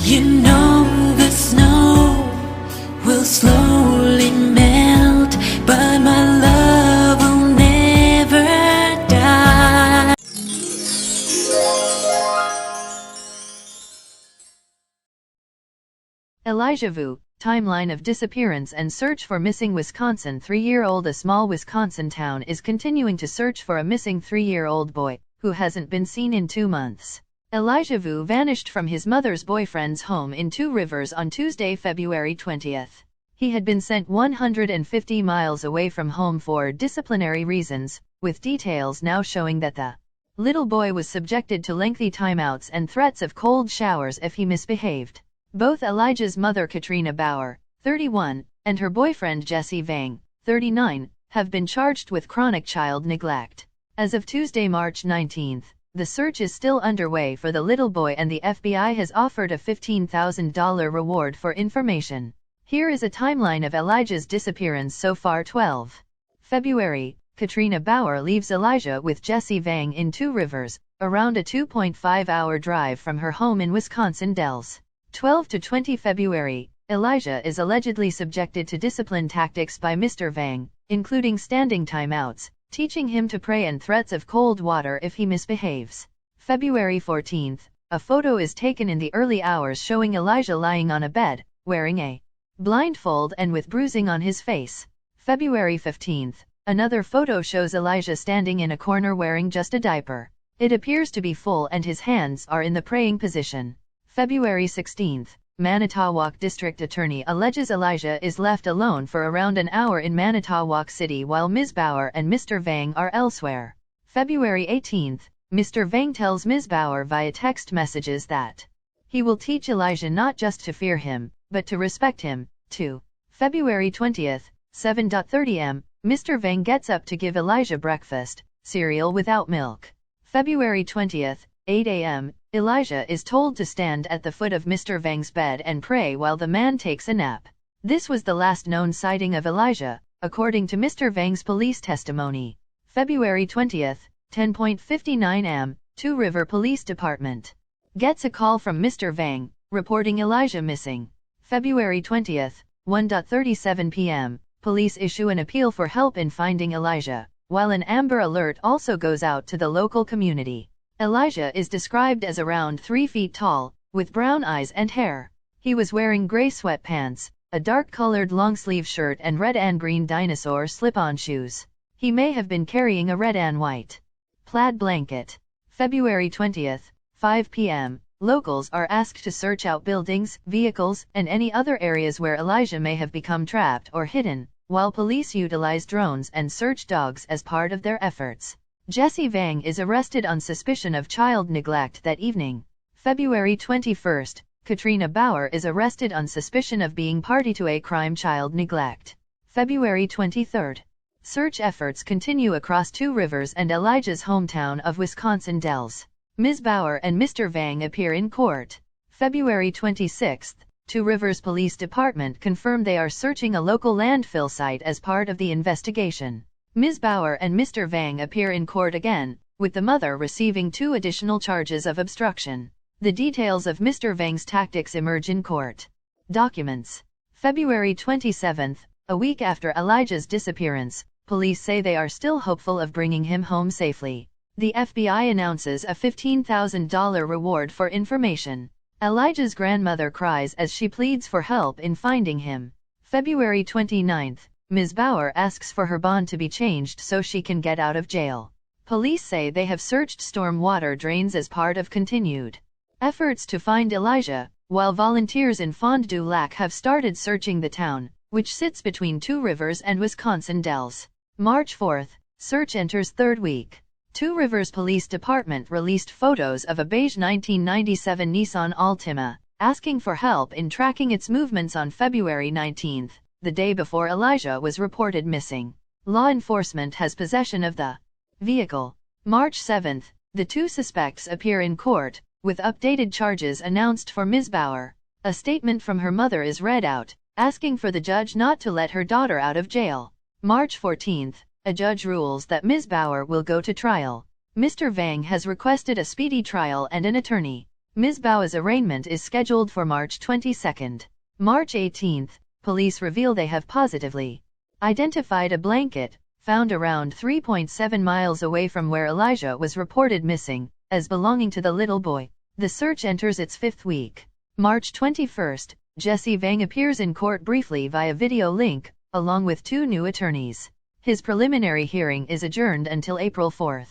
You know the snow will slowly melt, but my love will never die. Elijah Vue, timeline of disappearance and search for missing Wisconsin 3-year-old. A small Wisconsin town is continuing to search for a missing 3-year-old boy, who hasn't been seen in 2 months. Elijah Vue vanished from his mother's boyfriend's home in Two Rivers on Tuesday, February 20th. He had been sent 150 miles away from home for disciplinary reasons, with details now showing that the little boy was subjected to lengthy timeouts and threats of cold showers if he misbehaved. Both Elijah's mother Katrina Bauer, 31, and her boyfriend Jesse Vang, 39, have been charged with chronic child neglect. As of Tuesday, March 19, the search is still underway for the little boy, and the FBI has offered a $15,000 reward for information. Here is a timeline of Elijah's disappearance so far. 12 February, Katrina Bauer leaves Elijah with Jesse Vang in Two Rivers, around a 2.5-hour drive from her home in Wisconsin Dells. 12 to 20 February, Elijah is allegedly subjected to discipline tactics by Mr. Vang, including standing timeouts, teaching him to pray, and threats of cold water if he misbehaves. February 14, a photo is taken in the early hours showing Elijah lying on a bed, wearing a blindfold and with bruising on his face. February 15, another photo shows Elijah standing in a corner wearing just a diaper. It appears to be full and his hands are in the praying position. February 16, Manitowoc District Attorney alleges Elijah is left alone for around an hour in Manitowoc City while Ms. Bauer and Mr. Vang are elsewhere. February 18, Mr. Vang tells Ms. Bauer via text messages that he will teach Elijah not just to fear him, but to respect him, too. February 20, 7:30 am, Mr. Vang gets up to give Elijah breakfast, cereal without milk. February 20, 8 am, Elijah is told to stand at the foot of Mr. Vang's bed and pray while the man takes a nap. This was the last known sighting of Elijah, according to Mr. Vang's police testimony. February 20, 10:59 am, Two River Police Department gets a call from Mr. Vang, reporting Elijah missing. February 20, 1:37 p.m., police issue an appeal for help in finding Elijah, while an Amber Alert also goes out to the local community. Elijah is described as around 3 feet tall, with brown eyes and hair. He was wearing gray sweatpants, a dark-colored long-sleeve shirt and red and green dinosaur slip-on shoes. He may have been carrying a red and white plaid blanket. February 20, 5 p.m., locals are asked to search out buildings, vehicles, and any other areas where Elijah may have become trapped or hidden, while police utilize drones and search dogs as part of their efforts. Jesse Vang is arrested on suspicion of child neglect that evening. February 21, Katrina Bauer is arrested on suspicion of being party to a crime, child neglect. February 23. Search efforts continue across Two Rivers and Elijah's hometown of Wisconsin Dells. Ms. Bauer and Mr. Vang appear in court. February 26, Two Rivers Police Department confirmed they are searching a local landfill site as part of the investigation. Ms. Bauer and Mr. Vang appear in court again, with the mother receiving 2 additional charges of obstruction. The details of Mr. Vang's tactics emerge in court documents. February 27, a week after Elijah's disappearance, police say they are still hopeful of bringing him home safely. The FBI announces a $15,000 reward for information. Elijah's grandmother cries as she pleads for help in finding him. February 29, Ms. Bauer asks for her bond to be changed so she can get out of jail. Police say they have searched storm water drains as part of continued efforts to find Elijah, while volunteers in Fond du Lac have started searching the town, which sits between Two Rivers and Wisconsin Dells. March 4, search enters 3rd week. Two Rivers Police Department released photos of a beige 1997 Nissan Altima, asking for help in tracking its movements on February 19, the day before Elijah was reported missing. Law enforcement has possession of the vehicle. March 7, the 2 suspects appear in court, with updated charges announced for Ms. Bauer. A statement from her mother is read out, asking for the judge not to let her daughter out of jail. March 14, a judge rules that Ms. Bauer will go to trial. Mr. Vang has requested a speedy trial and an attorney. Ms. Bao's arraignment is scheduled for March 22. March 18, police reveal they have positively identified a blanket, found around 3.7 miles away from where Elijah was reported missing, as belonging to the little boy. The search enters its 5th week. March 21, Jesse Vang appears in court briefly via video link, along with 2 new attorneys. His preliminary hearing is adjourned until April 4.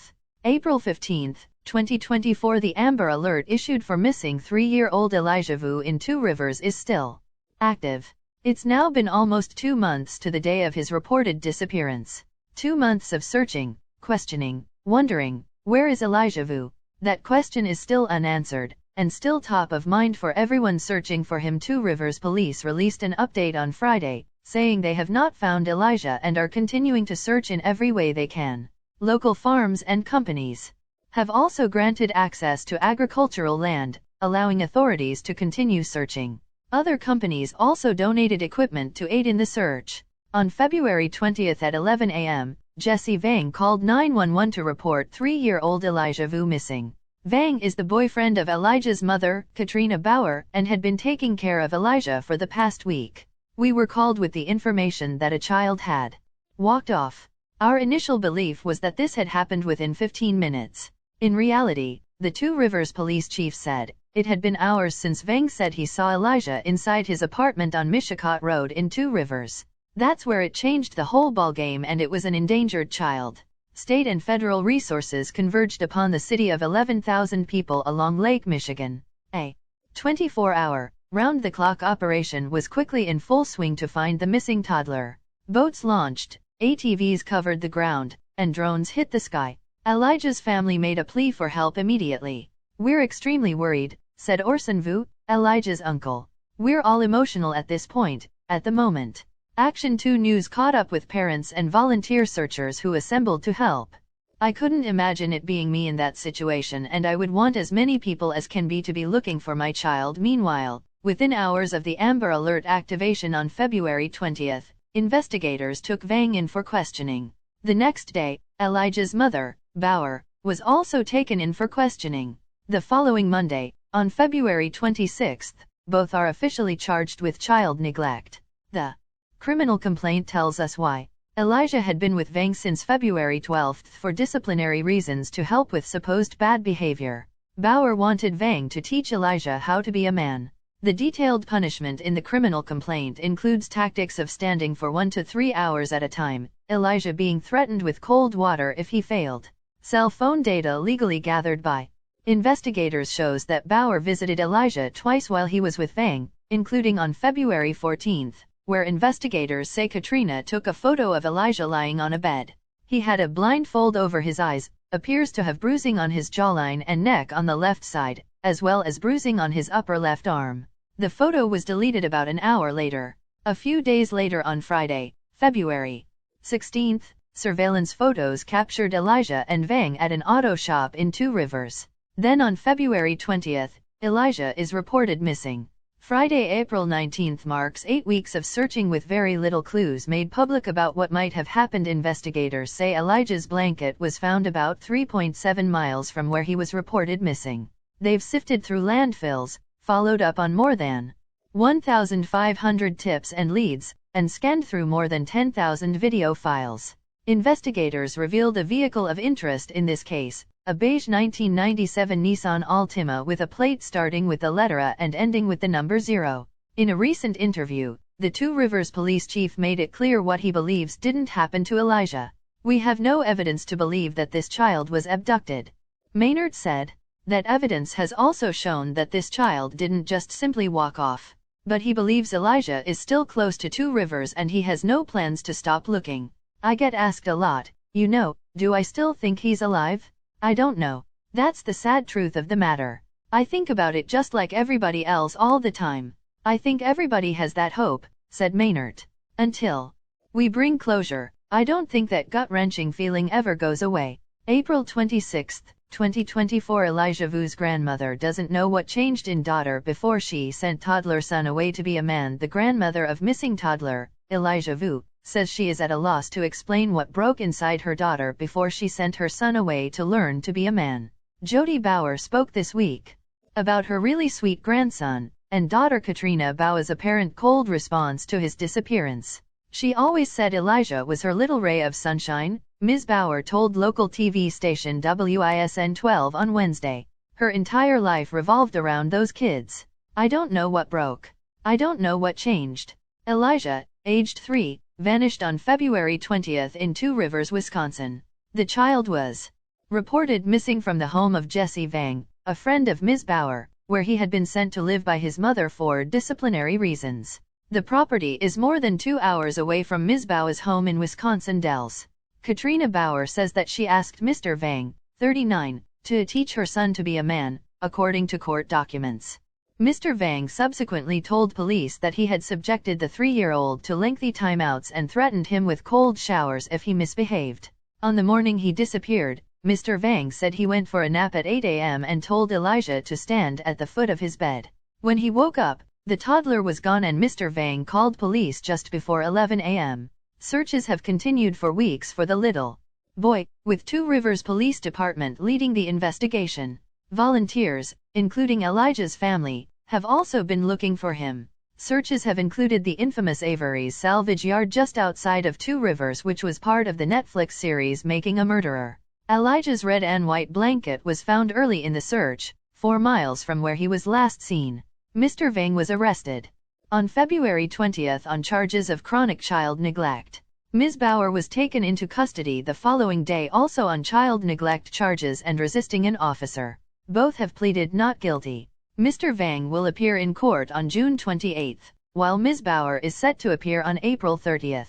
April 15, 2024. The Amber Alert issued for missing 3-year-old Elijah Vue in Two Rivers is still active. It's now been almost 2 months to the day of his reported disappearance. 2 months of searching, questioning, wondering, where is Elijah Vue? That question is still unanswered, and still top of mind for everyone searching for him. Two Rivers Police released an update on Friday, saying they have not found Elijah and are continuing to search in every way they can. Local farms and companies have also granted access to agricultural land, allowing authorities to continue searching. Other companies also donated equipment to aid in the search. On February 20 at 11 a.m., Jesse Vang called 911 to report 3-year-old Elijah Vue missing. Vang is the boyfriend of Elijah's mother, Katrina Bauer, and had been taking care of Elijah for the past week. We were called with the information that a child had walked off. Our initial belief was that this had happened within 15 minutes. In reality, the Two Rivers police chief said, it had been hours since Vang said he saw Elijah inside his apartment on Mishicot Road in Two Rivers. That's where it changed the whole ballgame, and it was an endangered child. State and federal resources converged upon the city of 11,000 people along Lake Michigan. A 24-hour, round-the-clock operation was quickly in full swing to find the missing toddler. Boats launched, ATVs covered the ground, and drones hit the sky. Elijah's family made a plea for help immediately. We're extremely worried, said Orson Vue, Elijah's uncle. We're all emotional at this point, at the moment. Action 2 News caught up with parents and volunteer searchers who assembled to help. I couldn't imagine it being me in that situation, and I would want as many people as can be to be looking for my child. Meanwhile, within hours of the Amber Alert activation on February 20, investigators took Vang in for questioning. The next day, Elijah's mother, Bauer, was also taken in for questioning. The following Monday, on February 26, both are officially charged with child neglect. The criminal complaint tells us why. Elijah had been with Vang since February 12 for disciplinary reasons to help with supposed bad behavior. Bauer wanted Vang to teach Elijah how to be a man. The detailed punishment in the criminal complaint includes tactics of standing for 1 to 3 hours at a time, Elijah being threatened with cold water if he failed. Cell phone data legally gathered by investigators shows that Bauer visited Elijah twice while he was with Vang, including on February 14, where investigators say Katrina took a photo of Elijah lying on a bed. He had a blindfold over his eyes, appears to have bruising on his jawline and neck on the left side, as well as bruising on his upper left arm. The photo was deleted about an hour later. A few days later on Friday, February 16, surveillance photos captured Elijah and Vang at an auto shop in Two Rivers. Then on February 20, Elijah is reported missing. Friday, April 19 marks 8 weeks of searching with very little clues made public about what might have happened. Investigators say Elijah's blanket was found about 3.7 miles from where he was reported missing. They've sifted through landfills, followed up on more than 1,500 tips and leads, and scanned through more than 10,000 video files. Investigators revealed a vehicle of interest in this case, a beige 1997 Nissan Altima with a plate starting with the letter A and ending with the number 0. In a recent interview, the Two Rivers police chief made it clear what he believes didn't happen to Elijah. We have no evidence to believe that this child was abducted. Maynard said. That evidence has also shown that this child didn't just simply walk off. But he believes Elijah is still close to Two Rivers and he has no plans to stop looking. I get asked a lot, do I still think he's alive? I don't know. That's the sad truth of the matter. I think about it just like everybody else all the time. I think everybody has that hope, said Maynard. Until we bring closure, I don't think that gut-wrenching feeling ever goes away. April 26, 2024. Elijah Vue's grandmother doesn't know what changed in daughter before she sent toddler son away to be a man. The grandmother of missing toddler, Elijah Vue, says she is at a loss to explain what broke inside her daughter before she sent her son away to learn to be a man. Jody Bauer spoke this week. about her really sweet grandson and daughter Katrina Vaue's apparent cold response to his disappearance. She always said Elijah was her little ray of sunshine, Ms. Vue told local TV station WISN 12 on Wednesday. Her entire life revolved around those kids. I don't know what broke. I don't know what changed. Elijah, aged 3, vanished on February 20 in Two Rivers, Wisconsin. The child was reported missing from the home of Jesse Vang, a friend of Ms. Vue, where he had been sent to live by his mother for disciplinary reasons. The property is more than 2 hours away from Ms. Vue's home in Wisconsin Dells. Katrina Vue says that she asked Mr. Vang, 39, to teach her son to be a man, according to court documents. Mr. Vang subsequently told police that he had subjected the 3-year-old to lengthy timeouts and threatened him with cold showers if he misbehaved. On the morning he disappeared, Mr. Vang said he went for a nap at 8 a.m. and told Elijah to stand at the foot of his bed. When he woke up, the toddler was gone and Mr. Vang called police just before 11 a.m. Searches have continued for weeks for the little boy, with Two Rivers Police Department leading the investigation. Volunteers, including Elijah's family, have also been looking for him. Searches have included the infamous Avery's salvage yard just outside of Two Rivers, which was part of the Netflix series Making a Murderer. Elijah's red and white blanket was found early in the search, 4 miles from where he was last seen. Mr. Vang was arrested on February 20 on charges of chronic child neglect. Ms. Vue was taken into custody the following day also on child neglect charges and resisting an officer. Both have pleaded not guilty. Mr. Vang will appear in court on June 28, while Ms. Vue is set to appear on April 30.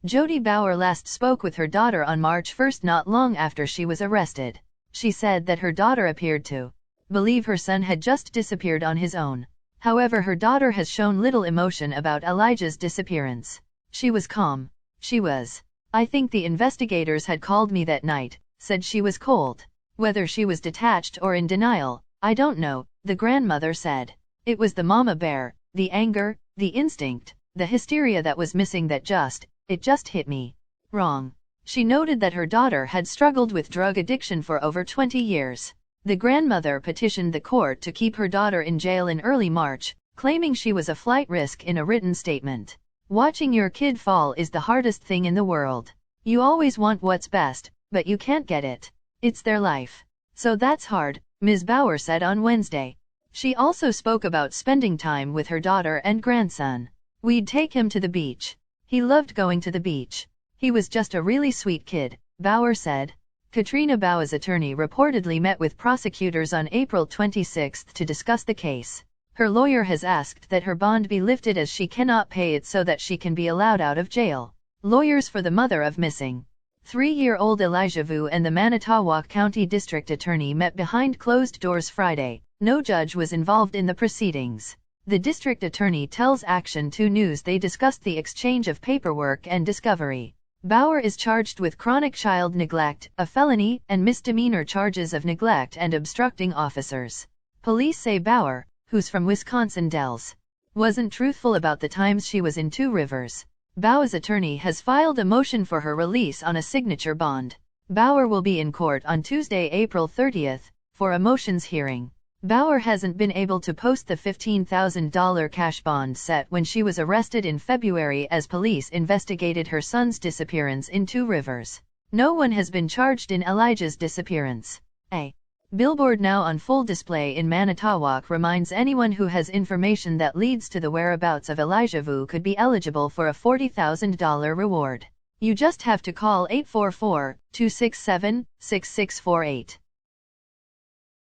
Jody Vue last spoke with her daughter on March 1, not long after she was arrested. She said that her daughter appeared to believe her son had just disappeared on his own. However, her daughter has shown little emotion about Elijah's disappearance. She was calm. She was. I think the investigators had called me that night, said she was cold. Whether she was detached or in denial, I don't know, the grandmother said. It was the mama bear, the anger, the instinct, the hysteria that was missing it just hit me wrong. She noted that her daughter had struggled with drug addiction for over 20 years. The grandmother petitioned the court to keep her daughter in jail in early March, claiming she was a flight risk in a written statement. Watching your kid fall is the hardest thing in the world. You always want what's best, but you can't get it. It's their life. So that's hard, Ms. Vue said on Wednesday. She also spoke about spending time with her daughter and grandson. We'd take him to the beach. He loved going to the beach. He was just a really sweet kid, Vue said. Katrina Vue's attorney reportedly met with prosecutors on April 26 to discuss the case. Her lawyer has asked that her bond be lifted as she cannot pay it so that she can be allowed out of jail. Lawyers for the mother of missing 3-year-old Elijah Vue and the Manitowoc County District Attorney met behind closed doors Friday. No judge was involved in the proceedings. The district attorney tells Action 2 News they discussed the exchange of paperwork and discovery. Vue is charged with chronic child neglect, a felony, and misdemeanor charges of neglect and obstructing officers. Police say Vue, who's from Wisconsin Dells, wasn't truthful about the times she was in Two Rivers. Vue's attorney has filed a motion for her release on a signature bond. Vue will be in court on Tuesday, April 30, for a motions hearing. Vue hasn't been able to post the $15,000 cash bond set when she was arrested in February as police investigated her son's disappearance in Two Rivers. No one has been charged in Elijah's disappearance. A billboard now on full display in Manitowoc reminds anyone who has information that leads to the whereabouts of Elijah Vue could be eligible for a $40,000 reward. You just have to call 844-267-6648.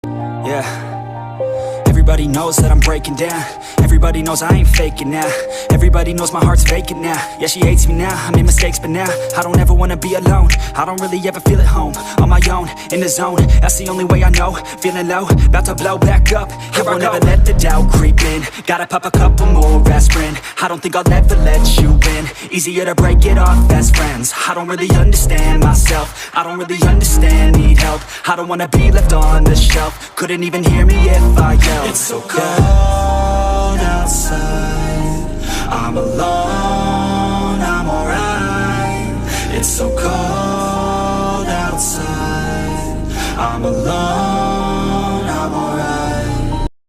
Yeah. Everybody knows that I'm breaking down. Everybody knows I ain't faking now. Everybody knows my heart's vacant now. Yeah, she hates me now, I made mistakes but now I don't ever wanna be alone. I don't really ever feel at home. On my own, in the zone, that's the only way I know. Feeling low, about to blow back up. Here I won't ever let the doubt creep in. Gotta pop a couple more aspirin. I don't think I'll ever let you in. Easier to break it off best friends. I don't really understand myself. I don't really understand, need help. I don't wanna be left on the shelf. Couldn't even hear me if I yelled. It's so